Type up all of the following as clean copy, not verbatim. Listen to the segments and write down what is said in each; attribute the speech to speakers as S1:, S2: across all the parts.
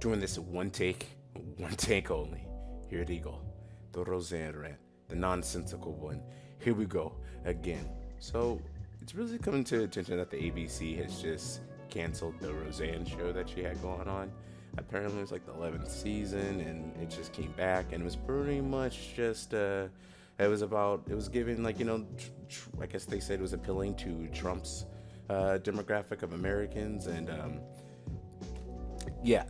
S1: Doing this in one take only. Here it go. The Roseanne rant, the nonsensical one. Here we go again. So it's really coming to attention that the ABC has just canceled the Roseanne show that she had going on. Apparently, it was like the 11th season, and it just came back, and it was pretty much just it was giving like I guess they said it was appealing to Trump's demographic of Americans, and yeah,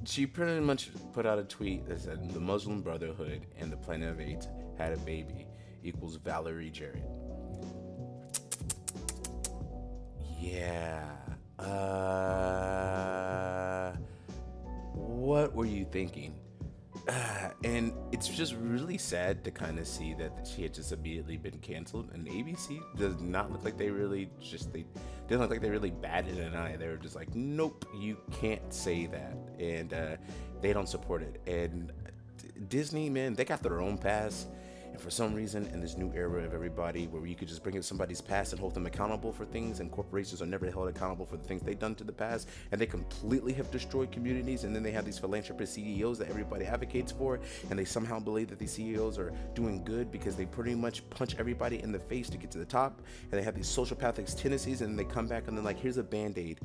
S1: she pretty much put out a tweet that said the Muslim Brotherhood and the Planet of Apes had a baby equals Valerie Jarrett. Yeah. What were you thinking? And it's just really sad to kind of see that she had just immediately been canceled. And ABC does not look like they didn't look like they really batted an eye. They were just like, nope, you can't say that, and they don't support it. And Disney, man, they got their own pass. And for some reason, in this new era of everybody, where you could just bring up somebody's past and hold them accountable for things, and corporations are never held accountable for the things they've done to the past, and they completely have destroyed communities, and then they have these philanthropist CEOs that everybody advocates for, and they somehow believe that these CEOs are doing good because they pretty much punch everybody in the face to get to the top, and they have these sociopathic tendencies, and they come back and they're like, here's a band-aid.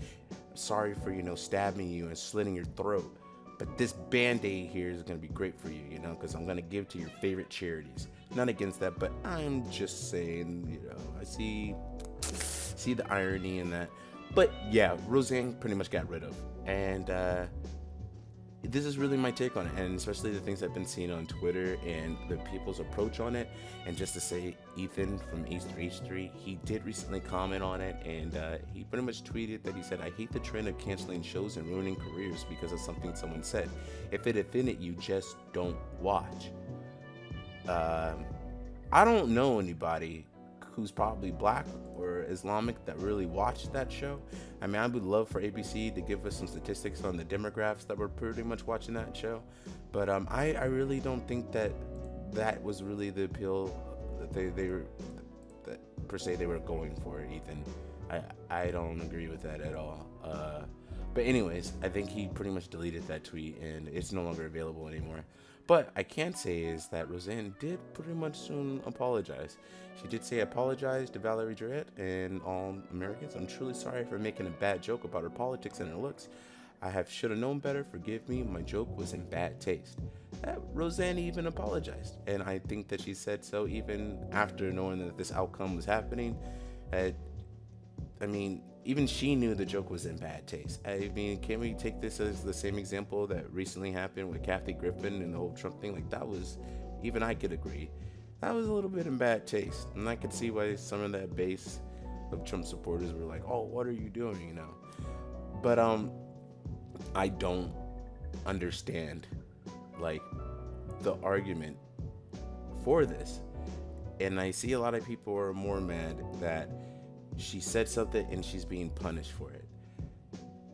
S1: Sorry for, stabbing you and slitting your throat. But this band-aid here is going to be great for you, because I'm going to give to your favorite charities. Not against that, but I'm just saying, I see the irony in that. But yeah, Roseanne pretty much got rid of. And this is really my take on it, and especially the things I've been seeing on Twitter and the people's approach on it. And just to say, Ethan from H3H3, he did recently comment on it, and he pretty much tweeted that he said, I hate the trend of canceling shows and ruining careers because of something someone said. If it offended you, just don't watch. I don't know anybody who's probably black or Islamic that really watched that show. I mean, I would love for ABC to give us some statistics on the demographics that were pretty much watching that show, but I really don't think that was really the appeal that they were that per se they were going for, Ethan. I don't agree with that at all. But anyways, I think he pretty much deleted that tweet and it's no longer available anymore. But I can say is that Roseanne did pretty much soon apologize. She did say, apologize to Valerie Jarrett and all Americans. I'm truly sorry for making a bad joke about her politics and her looks. Should have known better. Forgive me. My joke was in bad taste. Roseanne even apologized. And I think that she said so even after knowing that this outcome was happening. Even she knew the joke was in bad taste. I mean, can we take this as the same example that recently happened with Kathy Griffin and the whole Trump thing? Like, that was, even I could agree, that was a little bit in bad taste. And I could see why some of that base of Trump supporters were like, oh, what are you doing, But, I don't understand, like, the argument for this. And I see a lot of people are more mad that she said something and she's being punished for it.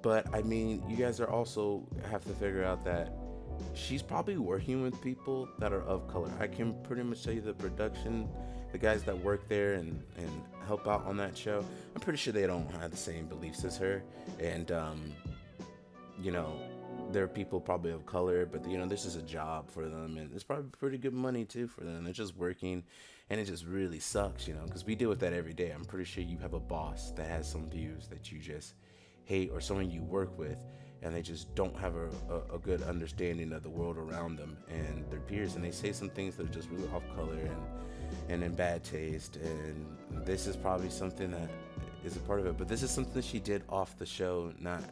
S1: But I mean, you guys are also have to figure out that she's probably working with people that are of color. I can pretty much tell you the production, the guys that work there and help out on that show, I'm pretty sure they don't have the same beliefs as her. And there are people probably of color, but this is a job for them, and it's probably pretty good money too for them. They're just working, and it just really sucks, because we deal with that every day. I'm pretty sure you have a boss that has some views that you just hate, or someone you work with, and they just don't have a good understanding of the world around them and their peers, and they say some things that are just really off color and in bad taste. And this is probably something that is a part of it, but this is something she did off the show, not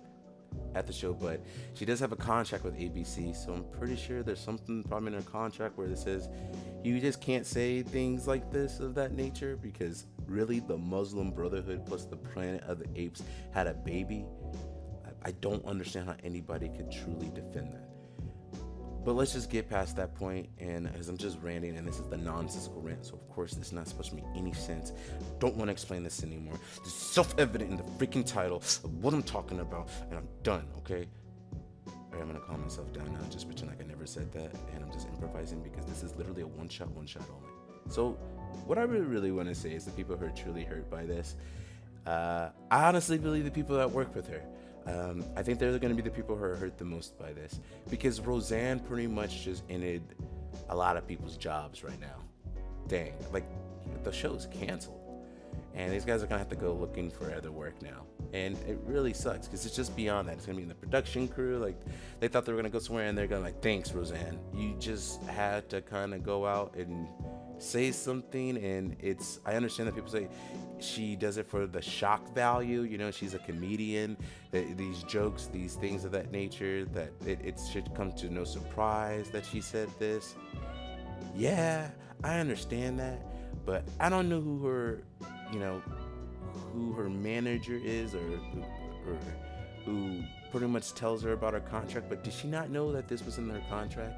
S1: at the show. But she does have a contract with ABC, so I'm pretty sure there's something probably in her contract where it says you just can't say things like this of that nature, because really the Muslim Brotherhood plus the Planet of the Apes had a baby. I don't understand how anybody could truly defend that. But let's just get past that point, and as I'm just ranting, and this is the nonsensical rant, so of course it's not supposed to make any sense. Don't want to explain this anymore. It's self-evident in the freaking title of what I'm talking about, and I'm done, okay? Alright, I'm gonna calm myself down now, just pretend like I never said that, and I'm just improvising because this is literally a one-shot only. So, what I really want to say is the people who are truly hurt by this, I honestly believe the people that work with her. I think they're going to be the people who are hurt the most by this, because Roseanne pretty much just ended a lot of people's jobs right now. Dang, like the show's canceled, and these guys are gonna have to go looking for other work now, and it really sucks because it's just beyond that. It's gonna be in the production crew. Like, they thought they were gonna go somewhere, and they're gonna like, thanks, Roseanne, you just had to kind of go out and say something. And I understand that people say she does it for the shock value, you know, she's a comedian, that these jokes, these things of that nature, that it should come to no surprise that she said this. Yeah, I understand that, but I don't know who her, you know, who her manager is, or who pretty much tells her about her contract. But did she not know that this was in her contract?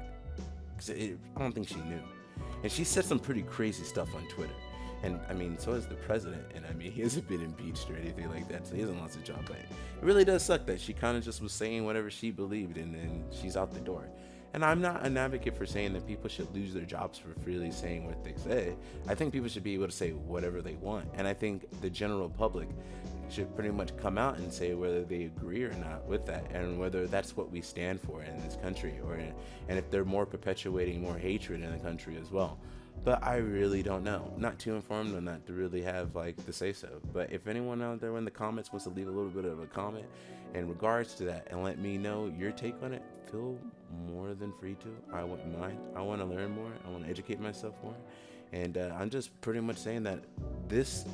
S1: Because I don't think she knew. And she said some pretty crazy stuff on Twitter. And I mean, so is the president. And I mean, he hasn't been impeached or anything like that, so he hasn't lost his job. But it really does suck that she kind of just was saying whatever she believed, and then she's out the door. And I'm not an advocate for saying that people should lose their jobs for freely saying what they say. I think people should be able to say whatever they want. And I think the general public should pretty much come out and say whether they agree or not with that, and whether that's what we stand for in this country, and if they're more perpetuating more hatred in the country as well. But I really don't know. Not too informed on that to really have like the say so. But if anyone out there in the comments wants to leave a little bit of a comment in regards to that and let me know your take on it, feel more than free to. I wouldn't mind. I want to learn more. I want to educate myself more. And I'm just pretty much saying that this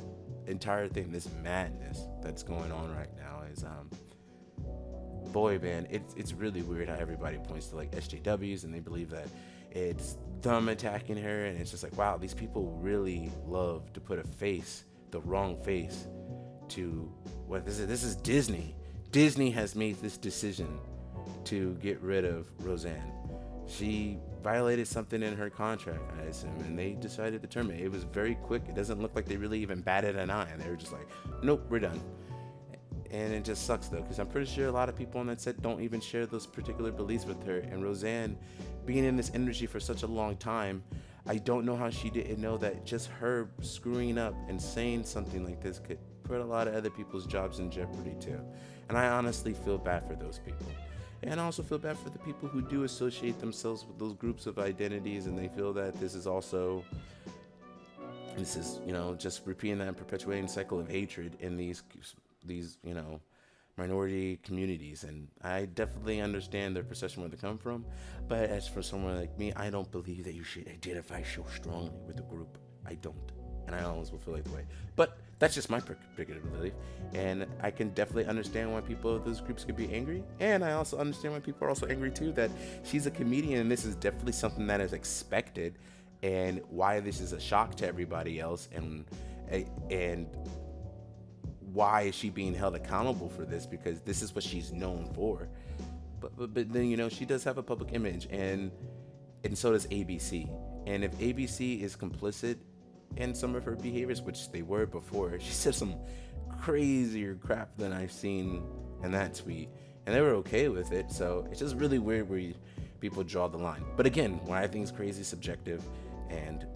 S1: entire thing, this madness that's going on right now is boy, man, it's really weird how everybody points to like SJWs, and they believe that it's them attacking her, and it's just like, wow, these people really love to put a face, the wrong face, to what this is. This is Disney. Disney has made this decision to get rid of Roseanne. She violated something in her contract, I assume, and they decided to terminate. It was very quick. It doesn't look like they really even batted an eye, and they were just like, nope, we're done. And it just sucks though, because I'm pretty sure a lot of people on that set don't even share those particular beliefs with her. And Roseanne, being in this industry for such a long time, I don't know how she didn't know that just her screwing up and saying something like this could put a lot of other people's jobs in jeopardy too. And I honestly feel bad for those people. And I also feel bad for the people who do associate themselves with those groups of identities, and they feel that this is, you know, just repeating that and perpetuating cycle of hatred in these, you know, minority communities. And I definitely understand their perception where they come from, but as for someone like me, I don't believe that you should identify so strongly with a group. I don't, and I always will feel like the way. But that's just my particular belief, and I can definitely understand why people of those groups could be angry, and I also understand why people are also angry too that she's a comedian, and this is definitely something that is expected, and why this is a shock to everybody else, and why is she being held accountable for this, because this is what she's known for. But then, you know, she does have a public image, and so does ABC. And if ABC is complicit in some of her behaviors, which they were before, she said some crazier crap than I've seen in that tweet, and they were okay with it. So it's just really weird where people draw the line. But again, what I think is crazy is subjective, and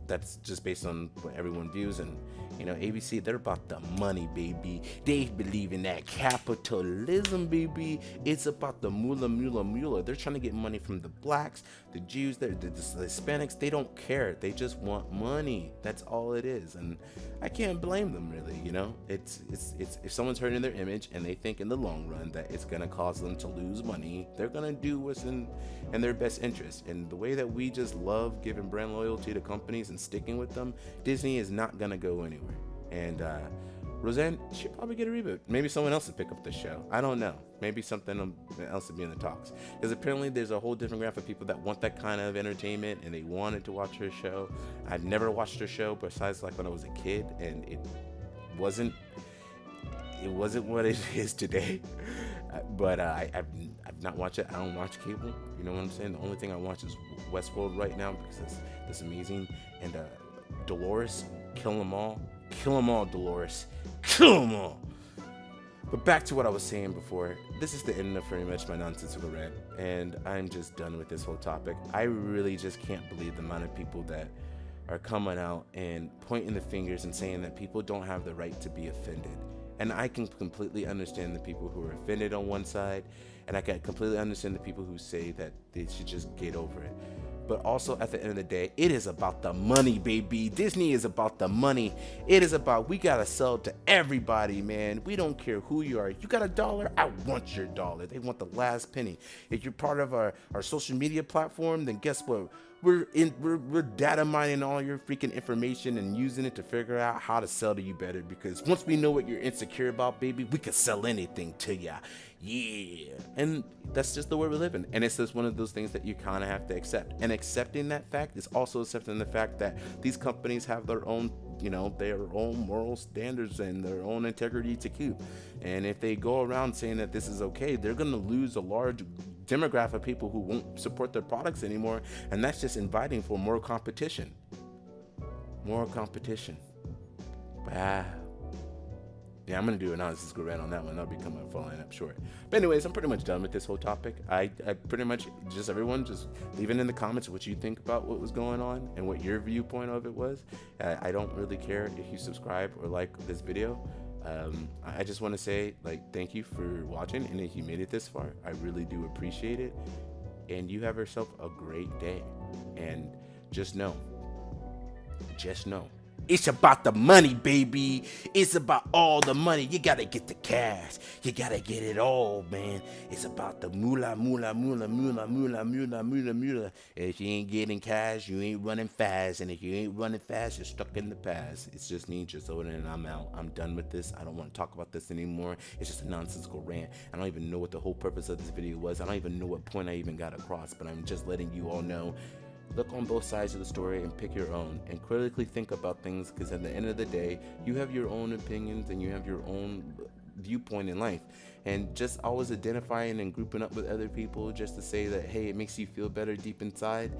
S1: that's just based on what everyone views. And you know, ABC, they're about the money, baby. They believe in that capitalism, baby. It's about the moolah. They're trying to get money from the blacks, the Jews, the Hispanics. They don't care. They just want money. That's all it is. And I can't blame them, really. You know, it's if someone's hurting their image and they think in the long run that it's gonna cause them to lose money, they're gonna do what's in their best interest. And the way that we just love giving brand loyalty to companies and sticking with them, Disney is not gonna go anywhere. And Roseanne should probably get a reboot. Maybe someone else will pick up the show. I don't know. Maybe something else will be in the talks. Because apparently there's a whole different graph of people that want that kind of entertainment, and they wanted to watch her show. I've never watched her show besides like when I was a kid, and it wasn't what it is today. But I've not watched it. I don't watch cable. You know what I'm saying? The only thing I watch is Westworld right now, because it's amazing. And Dolores, kill them all, Dolores, kill them all. But back to what I was saying before, this is the end of pretty much my nonsensical rant, and I'm just done with this whole topic. I really just can't believe the amount of people that are coming out and pointing the fingers and saying that people don't have the right to be offended. And I can completely understand the people who are offended on one side, and I can completely understand the people who say that they should just get over it. But also, at the end of the day, it is about the money, baby. Disney is about the money. It is about, we gotta sell to everybody, man. We don't care who you are. You got a dollar? I want your dollar. They want the last penny. If you're part of our social media platform, then guess what? We're data mining all your freaking information and using it to figure out how to sell to you better. Because once we know what you're insecure about, baby, we can sell anything to ya. Yeah. And that's just the way we're living. And it's just one of those things that you kind of have to accept. And accepting that fact is also accepting the fact that these companies have their own, their own moral standards and their own integrity to keep. And if they go around saying that this is okay, they're going to lose a large demographic of people who won't support their products anymore. And that's just inviting for more competition. More competition. Wow. Yeah, I'm going to do an nonsensical rant on that one. That'll become a falling up short. But anyways, I'm pretty much done with this whole topic. I pretty much, just everyone, just leave it in the comments what you think about what was going on and what your viewpoint of it was. I don't really care if you subscribe or like this video. I just want to say, thank you for watching. And if you made it this far, I really do appreciate it. And you have yourself a great day. And just know. It's about the money, baby. It's about all the money. You gotta get the cash. You gotta get it all, man. It's about the moolah. If you ain't getting cash, you ain't running fast. And if you ain't running fast, you're stuck in the past. It's just me, just Odin, and I'm out. I'm done with this. I don't want to talk about this anymore. It's just a nonsensical rant. I don't even know what the whole purpose of this video was. I don't even know what point I even got across, but I'm just letting you all know. Look on both sides of the story and pick your own, and critically think about things, because at the end of the day, you have your own opinions and you have your own viewpoint in life. And just always identifying and grouping up with other people just to say that, hey, it makes you feel better deep inside,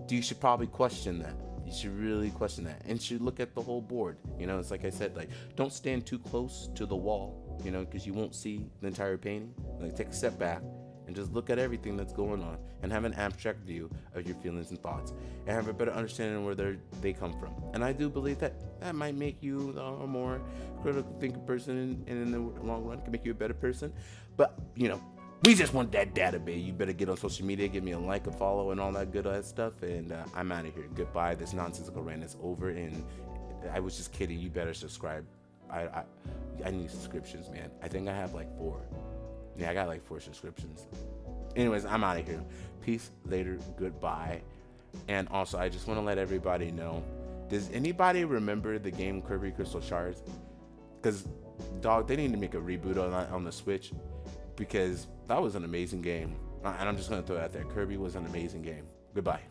S1: you should probably question that. You should really question that, and should look at the whole board. It's like I said, don't stand too close to the wall, because you won't see the entire painting. Take a step back and just look at everything that's going on and have an abstract view of your feelings and thoughts and have a better understanding of where they come from. And I do believe that might make you a more critical thinking person, and in the long run can make you a better person. But we just want that data, baby. You better get on social media, give me a like, a follow, and all that good ass stuff. And I'm out of here. Goodbye. This nonsensical rant is over. And I was just kidding. You better subscribe. I need subscriptions, man. I think I have 4. Yeah, I got 4 subscriptions. Anyways, I'm out of here. Peace, later, goodbye. And also, I just want to let everybody know, does anybody remember the game Kirby Crystal Shards? Because, dog, they need to make a reboot on the Switch, because that was an amazing game. And I'm just going to throw it out there. Kirby was an amazing game. Goodbye.